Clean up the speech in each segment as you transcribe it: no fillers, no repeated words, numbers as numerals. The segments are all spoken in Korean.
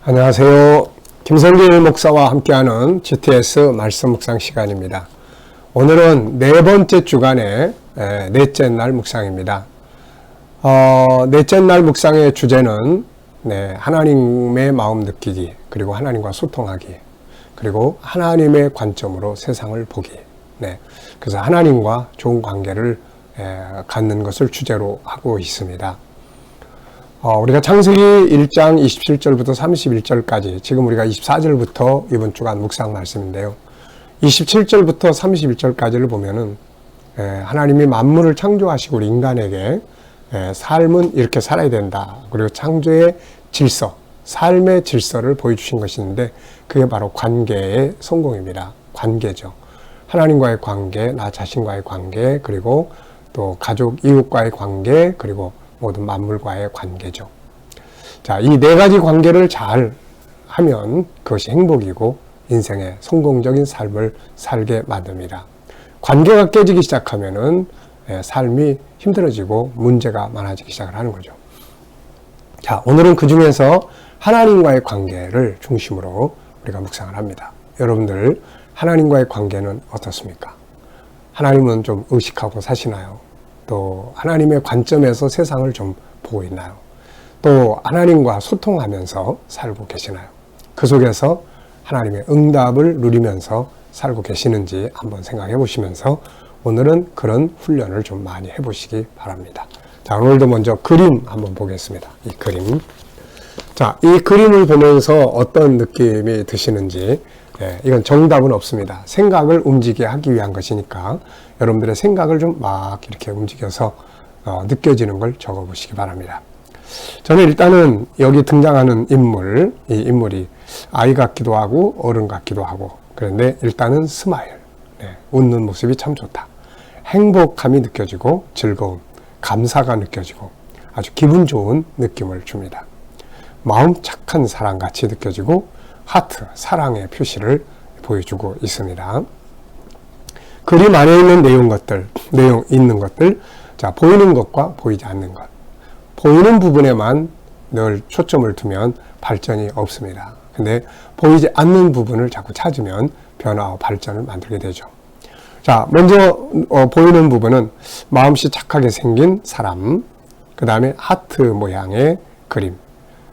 안녕하세요. 김성길 목사와 함께하는 GTS 말씀 묵상 시간입니다. 오늘은 네 번째 주간의 넷째 날 묵상입니다. 넷째 날 묵상의 주제는 하나님의 마음 느끼기, 그리고 하나님과 소통하기, 그리고 하나님의 관점으로 세상을 보기. 그래서 하나님과 좋은 관계를 갖는 것을 주제로 하고 있습니다. 우리가 창세기 1장 27절부터 31절까지, 지금 우리가 24절부터 이번 주간 묵상 말씀인데요. 27절부터 31절까지를 보면은 하나님이 만물을 창조하시고 우리 인간에게 삶은 이렇게 살아야 된다. 그리고 창조의 질서, 삶의 질서를 보여주신 것이 있는데, 그게 바로 관계의 성공입니다. 관계죠. 하나님과의 관계, 나 자신과의 관계, 그리고 또 가족, 이웃과의 관계, 그리고 모든 만물과의 관계죠. 자, 이 네 가지 관계를 잘 하면 그것이 행복이고 인생의 성공적인 삶을 살게 만듭니다. 관계가 깨지기 시작하면은 삶이 힘들어지고 문제가 많아지기 시작을 하는 거죠. 자, 오늘은 그 중에서 하나님과의 관계를 중심으로 우리가 묵상을 합니다. 여러분들, 하나님과의 관계는 어떻습니까? 하나님은 좀 의식하고 사시나요? 또 하나님의 관점에서 세상을 좀 보고 있나요? 또 하나님과 소통하면서 살고 계시나요? 그 속에서 하나님의 응답을 누리면서 살고 계시는지 한번 생각해 보시면서 오늘은 그런 훈련을 좀 많이 해보시기 바랍니다. 자, 오늘도 먼저 그림 한번 보겠습니다. 이 그림. 자, 이 그림을 보면서 어떤 느낌이 드시는지, 이건 정답은 없습니다. 생각을 움직이게 하기 위한 것이니까 여러분들의 생각을 좀 막 이렇게 움직여서 느껴지는 걸 적어 보시기 바랍니다. 저는 일단은 여기 등장하는 인물, 이 인물이 아이 같기도 하고 어른 같기도 하고, 그런데 일단은 스마일, 웃는 모습이 참 좋다. 행복함이 느껴지고 즐거움, 감사가 느껴지고 아주 기분 좋은 느낌을 줍니다. 마음 착한 사랑같이 느껴지고 하트, 사랑의 표시를 보여주고 있습니다. 그림 안에 있는 내용 있는 것들, 자, 보이는 것과 보이지 않는 것. 보이는 부분에만 늘 초점을 두면 발전이 없습니다. 근데 보이지 않는 부분을 자꾸 찾으면 변화와 발전을 만들게 되죠. 자, 먼저 보이는 부분은 마음씨 착하게 생긴 사람, 그 다음에 하트 모양의 그림,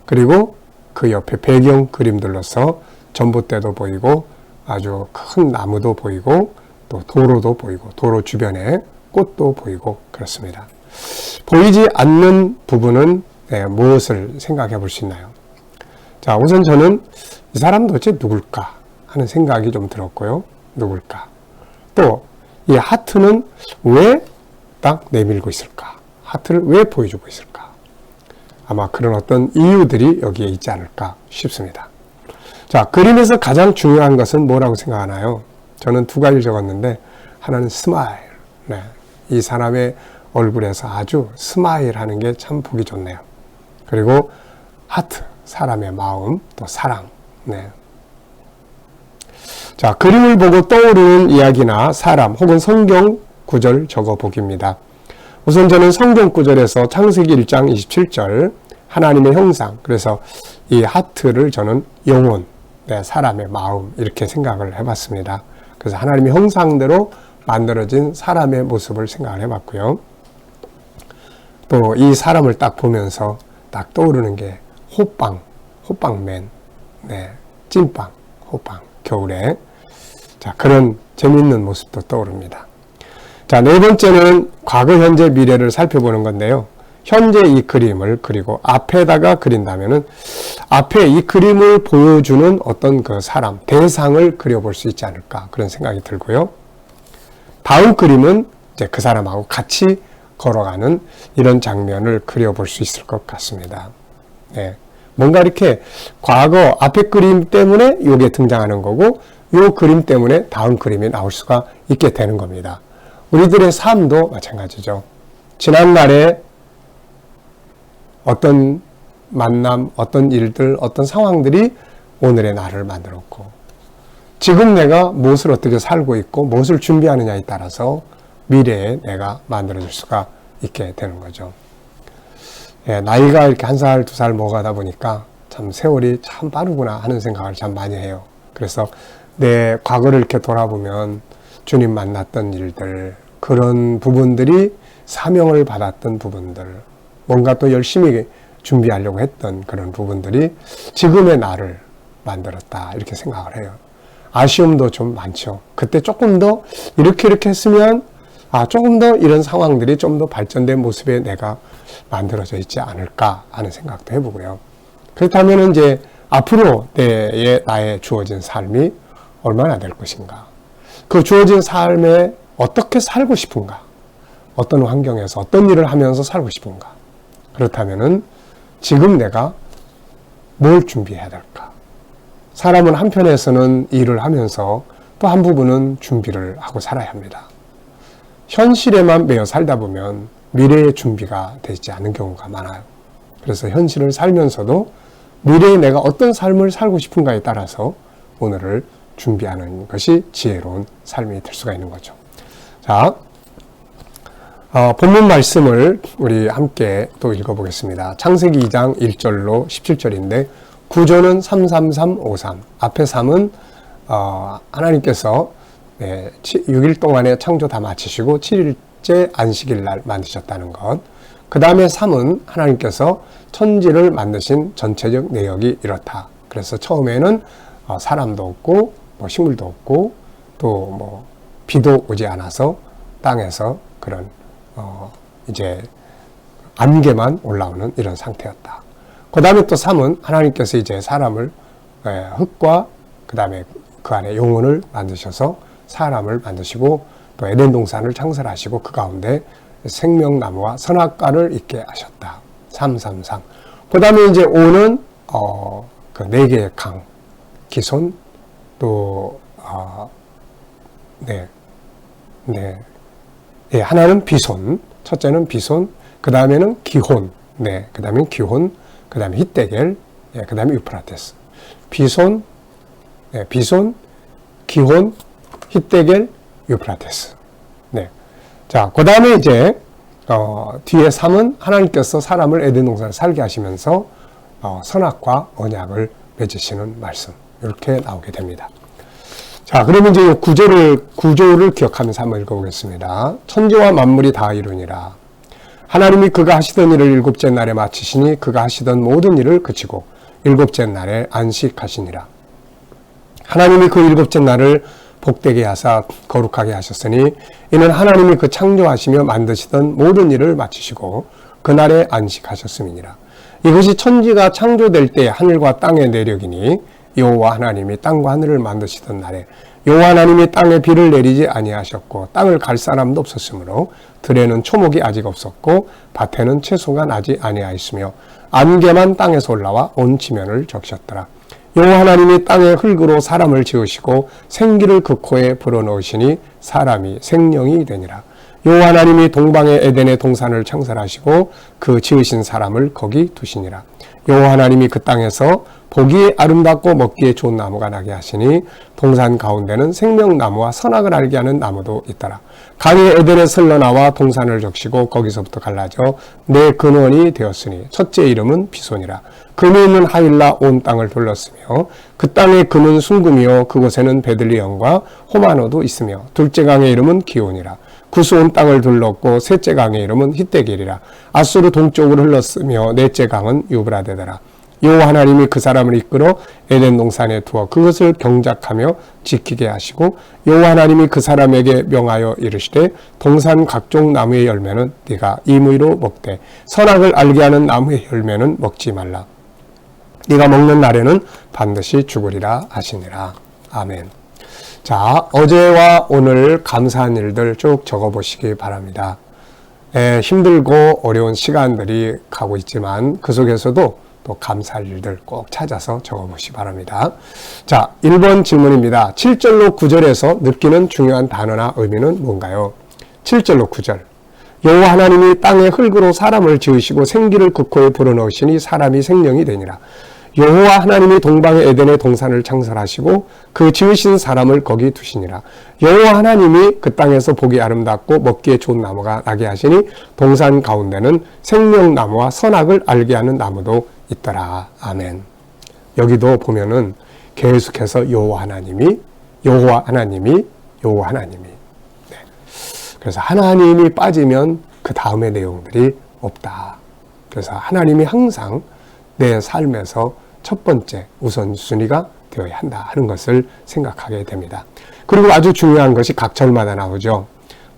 그리고 그 옆에 배경 그림들로서 전봇대도 보이고 아주 큰 나무도 보이고 또 도로도 보이고 도로 주변에 꽃도 보이고 그렇습니다. 보이지 않는 부분은 무엇을 생각해 볼 수 있나요? 자, 우선 저는 이 사람 도대체 누굴까 하는 생각이 좀 들었고요. 누굴까? 또 이 하트는 왜 딱 내밀고 있을까? 하트를 왜 보여주고 있을까? 아마 그런 어떤 이유들이 여기에 있지 않을까 싶습니다. 자, 그림에서 가장 중요한 것은 뭐라고 생각하나요? 저는 두 가지를 적었는데, 하나는 스마일. 이 사람의 얼굴에서 아주 스마일 하는 게 참 보기 좋네요. 그리고 하트, 사람의 마음, 또 사랑. 자, 그림을 보고 떠오르는 이야기나 사람 혹은 성경 구절 적어 보기입니다. 우선 저는 성경 구절에서 창세기 1장 27절 하나님의 형상, 그래서 이 하트를 저는 영혼, 사람의 마음 이렇게 생각을 해봤습니다. 그래서 하나님의 형상대로 만들어진 사람의 모습을 생각을 해봤고요. 또 이 사람을 딱 보면서 딱 떠오르는 게 호빵맨, 찐빵, 호빵, 겨울에. 자, 그런 재미있는 모습도 떠오릅니다. 자, 네 번째는 과거, 현재, 미래를 살펴보는 건데요. 현재 이 그림을 그리고 앞에다가 그린다면은 앞에 이 그림을 보여주는 어떤 그 사람, 대상을 그려볼 수 있지 않을까 그런 생각이 들고요. 다음 그림은 이제 그 사람하고 같이 걸어가는 이런 장면을 그려볼 수 있을 것 같습니다. 뭔가 이렇게 과거 앞에 그림 때문에 이게 등장하는 거고, 이 그림 때문에 다음 그림이 나올 수가 있게 되는 겁니다. 우리들의 삶도 마찬가지죠. 지난날에 어떤 만남, 어떤 일들, 어떤 상황들이 오늘의 나를 만들었고, 지금 내가 무엇을 어떻게 살고 있고 무엇을 준비하느냐에 따라서 미래에 내가 만들어질 수가 있게 되는 거죠. 나이가 이렇게 1살, 2살 먹어가다 보니까 참 참 세월이 참 빠르구나 하는 생각을 참 많이 해요. 그래서 내 과거를 이렇게 돌아보면 주님 만났던 일들, 그런 부분들이 사명을 받았던 부분들, 뭔가 또 열심히 준비하려고 했던 그런 부분들이 지금의 나를 만들었다, 이렇게 생각을 해요. 아쉬움도 좀 많죠. 그때 조금 더 이렇게 했으면 조금 더 이런 상황들이 좀 더 발전된 모습의 내가 만들어져 있지 않을까 하는 생각도 해보고요. 그렇다면 이제 앞으로 나의 주어진 삶이 얼마나 될 것인가? 그 주어진 삶에 어떻게 살고 싶은가? 어떤 환경에서 어떤 일을 하면서 살고 싶은가? 그렇다면은 지금 내가 뭘 준비해야 될까? 사람은 한편에서는 일을 하면서 또 한 부분은 준비를 하고 살아야 합니다. 현실에만 매여 살다 보면 미래의 준비가 되지 않은 경우가 많아요. 그래서 현실을 살면서도 미래에 내가 어떤 삶을 살고 싶은가에 따라서 오늘을 준비하는 것이 지혜로운 삶이 될 수가 있는 거죠. 자, 본문 말씀을 우리 함께 또 읽어보겠습니다. 창세기 2장 1절로 17절인데 구조는 33353, 앞에 3은 하나님께서 6일 동안의 창조 다 마치시고 7일째 안식일 날 만드셨다는 것. 그 다음에 3은 하나님께서 천지를 만드신 전체적 내역이 이렇다. 그래서 처음에는 사람도 없고 식물도 없고 또 비도 오지 않아서 땅에서 그런 이제 안개만 올라오는 이런 상태였다. 그 다음에 또 3은 하나님께서 이제 사람을 흙과 그 다음에 그 안에 영혼을 만드셔서 사람을 만드시고 또 에덴 동산을 창설하시고 그 가운데 생명나무와 선악과를 있게 하셨다. 333. 그 다음에 이제 5는 그 4개의 강, 기손, 또 하나는 비손, 첫째는 비손, 그 다음에는 기혼, 그 다음에 기혼, 그 다음에 히데겔, 그 다음에 유프라테스. 비손, 기혼, 히데겔, 유프라테스. 자, 그 다음에 이제 뒤에 3은 하나님께서 사람을 에덴 동산을 살게 하시면서 선악과 언약을 맺으시는 말씀, 이렇게 나오게 됩니다. 자, 그러면 이제 구조를 기억하면서 한번 읽어보겠습니다. 천지와 만물이 다 이루니라. 하나님이 그가 하시던 일을 7째 날에 마치시니 그가 하시던 모든 일을 그치고 7째 날에 안식하시니라. 하나님이 그 7째 날을 복되게 하사 거룩하게 하셨으니 이는 하나님이 그 창조하시며 만드시던 모든 일을 마치시고 그날에 안식하셨음이니라. 이것이 천지가 창조될 때 하늘과 땅의 내력이니 여호와 하나님이 땅과 하늘을 만드시던 날에 여호와 하나님이 땅에 비를 내리지 아니하셨고 땅을 갈 사람도 없었으므로 들에는 초목이 아직 없었고 밭에는 채소가 나지 아니하였으며 안개만 땅에서 올라와 온 지면을 적셨더라. 여호와 하나님이 땅의 흙으로 사람을 지으시고 생기를 그 코에 불어넣으시니 사람이 생명이 되니라. 여호와 하나님이 동방의 에덴의 동산을 창설하시고 그 지으신 사람을 거기 두시니라. 여호와 하나님이 그 땅에서 보기에 아름답고 먹기에 좋은 나무가 나게 하시니 동산 가운데는 생명나무와 선악을 알게 하는 나무도 있더라. 강이 에덴에 흘러나와 동산을 적시고 거기서부터 갈라져 내 근원이 되었으니 첫째 이름은 비손이라. 금이 있는 하일라 온 땅을 둘렀으며 그 땅의 금은 순금이요 그곳에는 베들리엄과 호마노도 있으며 둘째 강의 이름은 기온이라. 구스 온 땅을 둘렀고 셋째 강의 이름은 히데겔이라. 아수르 동쪽으로 흘렀으며 넷째 강은 유브라데더라. 여호와 하나님이 그 사람을 이끌어 에덴 동산에 두어 그것을 경작하며 지키게 하시고 여호와 하나님이 그 사람에게 명하여 이르시되 동산 각종 나무의 열매는 네가 임의로 먹되 선악을 알게 하는 나무의 열매는 먹지 말라. 네가 먹는 날에는 반드시 죽으리라 하시니라. 아멘. 자, 어제와 오늘 감사한 일들 쭉 적어보시기 바랍니다. 힘들고 어려운 시간들이 가고 있지만 그 속에서도 또 감사할 일들 꼭 찾아서 적어보시기 바랍니다. 자, 1번 질문입니다. 7절로 9절에서 느끼는 중요한 단어나 의미는 뭔가요? 7절로 9절. 여호와 하나님이 땅의 흙으로 사람을 지으시고 생기를 그 코에 불어넣으시니 사람이 생명이 되니라. 여호와 하나님이 동방의 에덴의 동산을 창설하시고 그 지으신 사람을 거기 두시니라. 여호와 하나님이 그 땅에서 보기 아름답고 먹기에 좋은 나무가 나게 하시니 동산 가운데는 생명나무와 선악을 알게 하는 나무도 있더라. 아멘. 여기도 보면은 계속해서 여호와 하나님이. 네. 그래서 하나님이 빠지면 그 다음의 내용들이 없다. 그래서 하나님이 항상 내 삶에서 첫 번째 우선순위가 되어야 한다 하는 것을 생각하게 됩니다. 그리고 아주 중요한 것이 각 절마다 나오죠.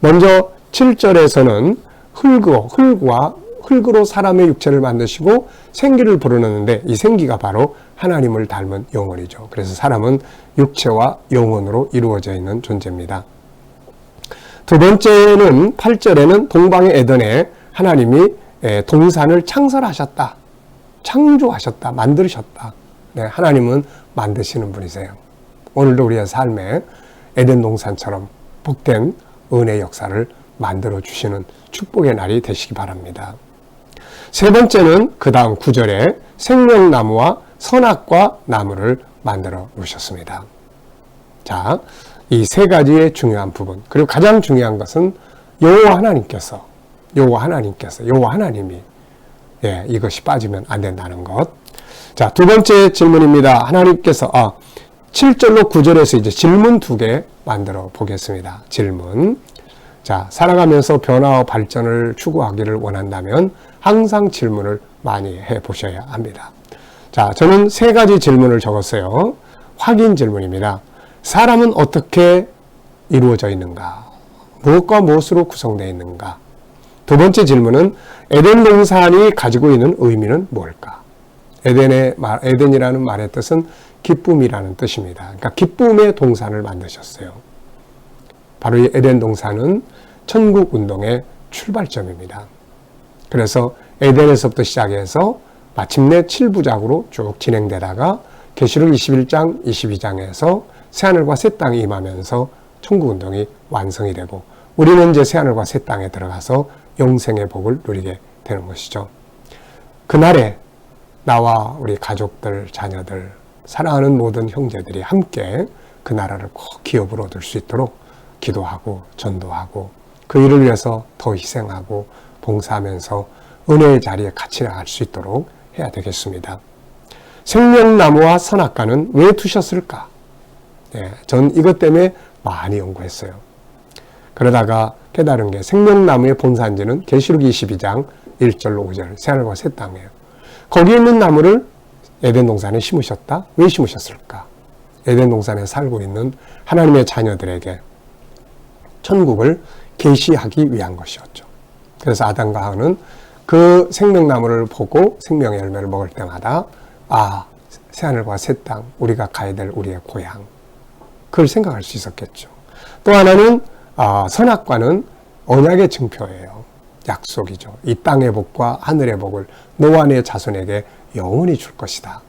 먼저 7절에서는 흙으로 사람의 육체를 만드시고 생기를 불어넣는데 이 생기가 바로 하나님을 닮은 영혼이죠. 그래서 사람은 육체와 영혼으로 이루어져 있는 존재입니다. 두 번째는 8절에는 동방의 에덴에 하나님이 동산을 창설하셨다. 창조하셨다. 만드셨다. 네, 하나님은 만드시는 분이세요. 오늘도 우리의 삶에 에덴 동산처럼 복된 은혜의 역사를 만들어 주시는 축복의 날이 되시기 바랍니다. 세 번째는 그 다음 9절에 생명나무와 선악과 나무를 만들어 놓으셨습니다. 자, 이 세 가지의 중요한 부분, 그리고 가장 중요한 것은 여호와 하나님이 이것이 빠지면 안 된다는 것. 자, 두 번째 질문입니다. 하나님께서 7절로 9절에서 이제 질문 2개 만들어 보겠습니다. 질문. 자, 살아가면서 변화와 발전을 추구하기를 원한다면 항상 질문을 많이 해 보셔야 합니다. 자, 저는 3가지 질문을 적었어요. 확인 질문입니다. 사람은 어떻게 이루어져 있는가? 무엇과 무엇으로 구성되어 있는가? 두 번째 질문은 에덴 동산이 가지고 있는 의미는 뭘까? 에덴이라는 말의 뜻은 기쁨이라는 뜻입니다. 그러니까 기쁨의 동산을 만드셨어요. 바로 이 에덴 동산은 천국 운동의 출발점입니다. 그래서 에덴에서부터 시작해서 마침내 7부작으로 쭉 진행되다가 계시록 21장, 22장에서 새하늘과 새 땅이 임하면서 천국 운동이 완성이 되고 우리는 이제 새하늘과 새 땅에 들어가서 영생의 복을 누리게 되는 것이죠. 그날에 나와 우리 가족들, 자녀들, 사랑하는 모든 형제들이 함께 그 나라를 꼭 기업을 얻을 수 있도록 기도하고 전도하고 그 일을 위해서 더 희생하고 봉사하면서 은혜의 자리에 같이 나갈 수 있도록 해야 되겠습니다. 생명나무와 선악과는 왜 두셨을까? 전 이것 때문에 많이 연구했어요. 그러다가 깨달은 게 생명나무의 본산지는 계시록 22장 1절로 5절 새하늘과 새 땅이에요. 거기 있는 나무를 에덴 동산에 심으셨다? 왜 심으셨을까? 에덴 동산에 살고 있는 하나님의 자녀들에게 천국을 계시하기 위한 것이었죠. 그래서 아담과 하와는 그 생명나무를 보고 생명의 열매를 먹을 때마다 새하늘과 새 땅, 우리가 가야 될 우리의 고향, 그걸 생각할 수 있었겠죠. 또 하나는 선악과는 언약의 증표예요. 약속이죠. 이 땅의 복과 하늘의 복을 너와 네 자손에게 영원히 줄 것이다.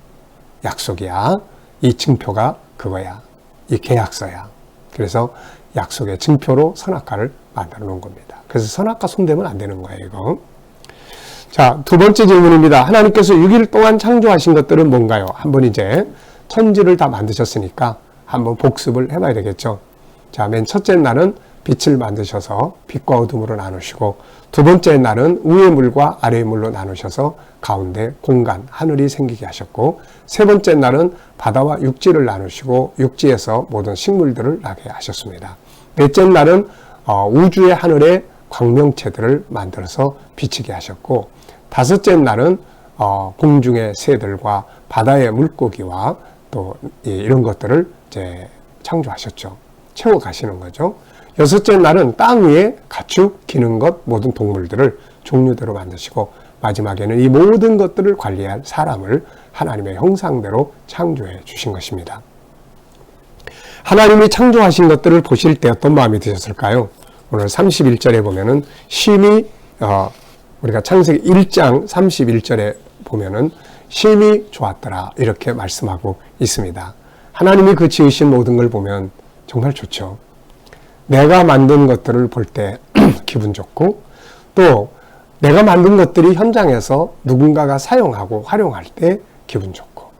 약속이야. 이 증표가 그거야. 이 계약서야. 그래서 약속의 증표로 선악과를 만들어 놓은 겁니다. 그래서 선악과 손대면 안 되는 거예요, 이거. 자, 두 번째 질문입니다. 하나님께서 6일 동안 창조하신 것들은 뭔가요? 한번 이제 천지를 다 만드셨으니까 한번 복습을 해봐야 되겠죠. 자, 맨 첫째 날은 빛을 만드셔서 빛과 어둠으로 나누시고, 두 번째 날은 위의 물과 아래의 물로 나누셔서 가운데 공간, 하늘이 생기게 하셨고, 세 번째 날은 바다와 육지를 나누시고 육지에서 모든 식물들을 나게 하셨습니다. 넷째 날은 우주의 하늘에 광명체들을 만들어서 비치게 하셨고, 다섯째 날은 공중의 새들과 바다의 물고기와 또 이런 것들을 이제 창조하셨죠. 채워가시는 거죠. 여섯째 날은 땅 위에 가축, 기는 것, 모든 동물들을 종류대로 만드시고, 마지막에는 이 모든 것들을 관리할 사람을 하나님의 형상대로 창조해 주신 것입니다. 하나님이 창조하신 것들을 보실 때 어떤 마음이 드셨을까요? 오늘 31절에 보면은 심히 우리가 창세기 1장 31절에 보면은 심히 좋았더라 이렇게 말씀하고 있습니다. 하나님이 그 지으신 모든 걸 보면 정말 좋죠. 내가 만든 것들을 볼 때 기분 좋고, 또 내가 만든 것들이 현장에서 누군가가 사용하고 활용할 때 기분 좋고,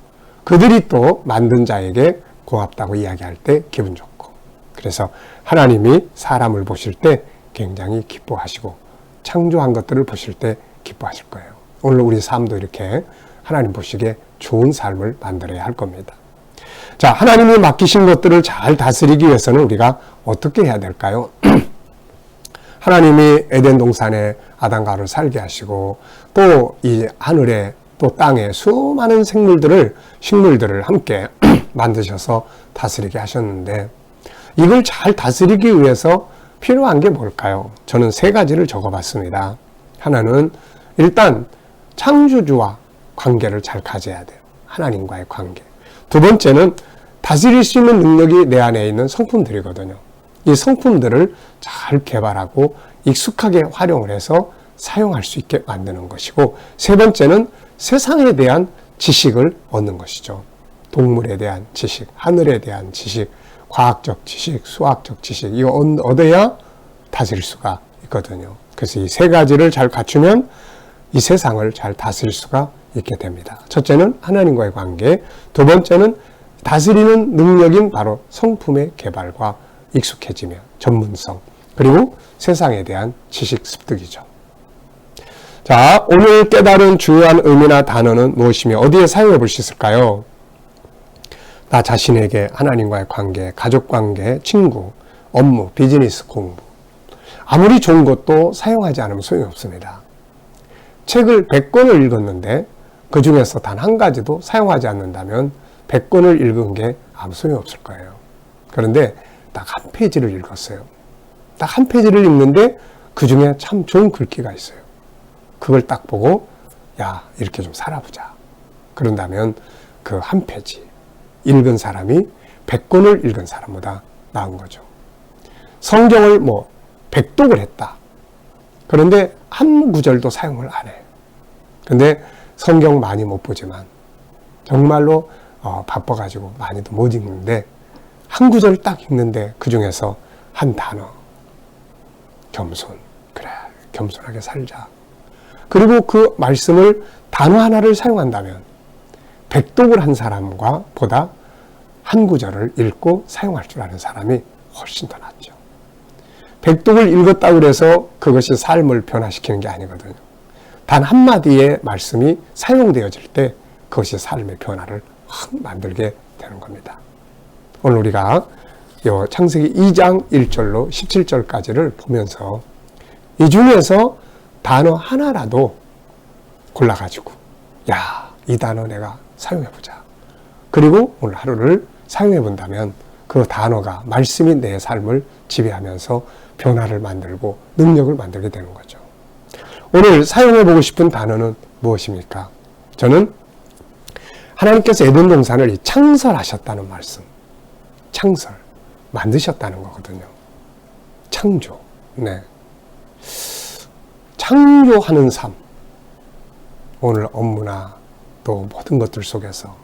그들이 또 만든 자에게 고맙다고 이야기할 때 기분 좋고, 그래서 하나님이 사람을 보실 때 굉장히 기뻐하시고 창조한 것들을 보실 때 기뻐하실 거예요. 오늘 우리 삶도 이렇게 하나님 보시기에 좋은 삶을 만들어야 할 겁니다. 자, 하나님이 맡기신 것들을 잘 다스리기 위해서는 우리가 어떻게 해야 될까요? 하나님이 에덴 동산에 아담과 하와를 살게 하시고 또 이 하늘에 또 땅에 수많은 식물들을 함께 만드셔서 다스리게 하셨는데 이걸 잘 다스리기 위해서 필요한 게 뭘까요? 저는 세 가지를 적어봤습니다. 하나는 일단 창조주와 관계를 잘 가져야 돼요. 하나님과의 관계. 두 번째는 다스릴 수 있는 능력이 내 안에 있는 성품들이거든요. 이 성품들을 잘 개발하고 익숙하게 활용을 해서 사용할 수 있게 만드는 것이고, 세 번째는 세상에 대한 지식을 얻는 것이죠. 동물에 대한 지식, 하늘에 대한 지식, 과학적 지식, 수학적 지식, 이거 얻어야 다스릴 수가 있거든요. 그래서 이 세 가지를 잘 갖추면 이 세상을 잘 다스릴 수가 있게 됩니다. 첫째는 하나님과의 관계, 두 번째는 다스리는 능력인 바로 성품의 개발과 익숙해지며 전문성, 그리고 세상에 대한 지식 습득이죠. 자, 오늘 깨달은 주요한 의미나 단어는 무엇이며 어디에 사용해 볼 수 있을까요? 나 자신에게, 하나님과의 관계, 가족관계, 친구, 업무, 비즈니스, 공부. 아무리 좋은 것도 사용하지 않으면 소용이 없습니다. 책을 100권을 읽었는데 그 중에서 단 한 가지도 사용하지 않는다면 100권을 읽은 게 아무 소용이 없을 거예요. 그런데 딱 한 페이지를 읽었어요. 딱 한 페이지를 읽는데 그 중에 참 좋은 글귀가 있어요. 그걸 딱 보고 야, 이렇게 좀 살아보자. 그런다면 그 한 페이지 읽은 사람이 100권을 읽은 사람보다 나은 거죠. 성경을 100독을 했다. 그런데 한 구절도 사용을 안 해요. 근데 성경 많이 못 보지만 정말로 바빠가지고 많이도 못 읽는데 한 구절 딱 읽는데 그 중에서 한 단어, 겸손. 그래, 겸손하게 살자. 그리고 그 말씀을 단어 하나를 사용한다면 100독을 한 사람과 보다 한 구절을 읽고 사용할 줄 아는 사람이 훨씬 더 낫죠. 100독을 읽었다고 해서 그것이 삶을 변화시키는 게 아니거든요. 단 한마디의 말씀이 사용되어질 때 그것이 삶의 변화를 확 만들게 되는 겁니다. 오늘 우리가 창세기 2장 1절로 17절까지를 보면서 이 중에서 단어 하나라도 골라가지고 이 단어 내가 사용해보자. 그리고 오늘 하루를 사용해본다면 그 단어가 말씀이 내 삶을 지배하면서 변화를 만들고 능력을 만들게 되는 거죠. 오늘 사용해보고 싶은 단어는 무엇입니까? 저는 하나님께서 에덴 동산을 창설하셨다는 말씀. 창설. 만드셨다는 거거든요. 창조. 네. 창조하는 삶. 오늘 업무나 또 모든 것들 속에서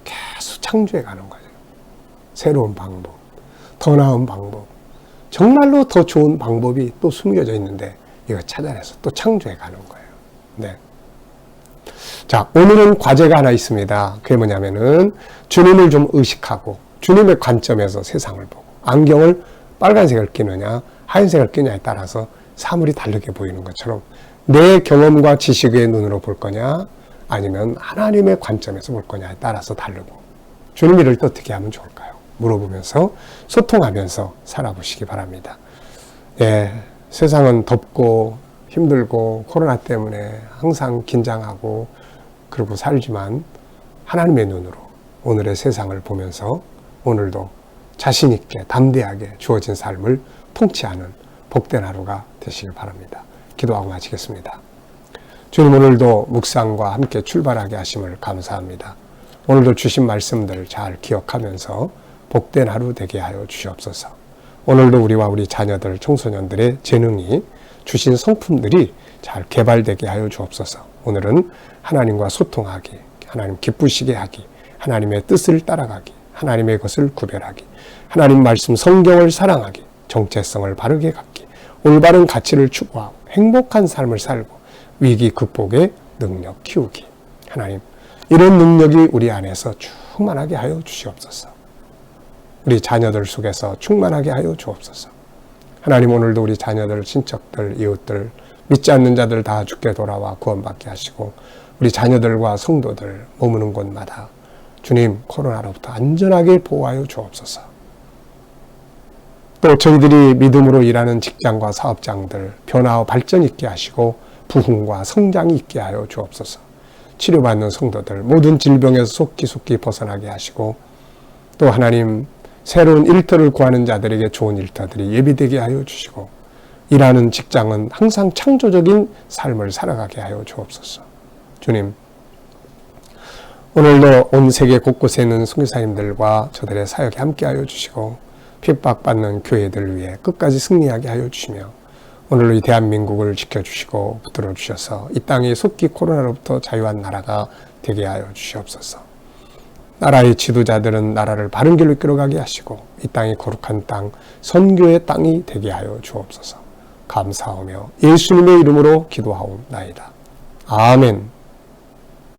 계속 창조해 가는 거예요. 새로운 방법, 더 나은 방법, 정말로 더 좋은 방법이 또 숨겨져 있는데 이거 찾아내서 또 창조해 가는 거예요. 네. 자, 오늘은 과제가 하나 있습니다. 그게 뭐냐면은 주님을 좀 의식하고 주님의 관점에서 세상을 보고 안경을 빨간색을 끼느냐 하얀색을 끼느냐에 따라서 사물이 다르게 보이는 것처럼 내 경험과 지식의 눈으로 볼 거냐 아니면 하나님의 관점에서 볼 거냐에 따라서 다르고 주님 이럴 때 어떻게 하면 좋을까요? 물어보면서 소통하면서 살아보시기 바랍니다. 예, 세상은 덥고 힘들고 코로나 때문에 항상 긴장하고 그러고 살지만 하나님의 눈으로 오늘의 세상을 보면서 오늘도 자신 있게 담대하게 주어진 삶을 통치하는 복된 하루가 되시길 바랍니다. 기도하고 마치겠습니다. 주님, 오늘도 묵상과 함께 출발하게 하심을 감사합니다. 오늘도 주신 말씀들 잘 기억하면서 복된 하루 되게 하여 주시옵소서. 오늘도 우리와 우리 자녀들, 청소년들의 재능이 주신 성품들이 잘 개발되게 하여 주옵소서. 오늘은 하나님과 소통하기, 하나님 기쁘시게 하기, 하나님의 뜻을 따라가기, 하나님의 것을 구별하기, 하나님 말씀 성경을 사랑하기, 정체성을 바르게 갖기, 올바른 가치를 추구하고 행복한 삶을 살고 위기 극복의 능력 키우기. 하나님, 이런 능력이 우리 안에서 충만하게 하여 주시옵소서. 우리 자녀들 속에서 충만하게 하여 주옵소서. 하나님, 오늘도 우리 자녀들, 친척들, 이웃들, 믿지 않는 자들 다 주께 돌아와 구원받게 하시고 우리 자녀들과 성도들 머무는 곳마다 주님 코로나로부터 안전하게 보호하여 주옵소서. 또 저희들이 믿음으로 일하는 직장과 사업장들 변화와 발전 있게 하시고 부흥과 성장이 있게 하여 주옵소서. 치료받는 성도들 모든 질병에서 속기 벗어나게 하시고 또 하나님 새로운 일터를 구하는 자들에게 좋은 일터들이 예비되게 하여 주시고 일하는 직장은 항상 창조적인 삶을 살아가게 하여 주옵소서. 주님, 오늘도 온 세계 곳곳에 있는 선교사님들과 저들의 사역에 함께하여 주시고 핍박받는 교회들을 위해 끝까지 승리하게 하여 주시며 오늘로 이 대한민국을 지켜주시고 붙들어 주셔서 이 땅이 속히 코로나로부터 자유한 나라가 되게 하여 주시옵소서. 나라의 지도자들은 나라를 바른 길로 이끌어가게 하시고 이 땅이 거룩한 땅, 선교의 땅이 되게 하여 주옵소서. 감사하며 예수님의 이름으로 기도하옵나이다. 아멘.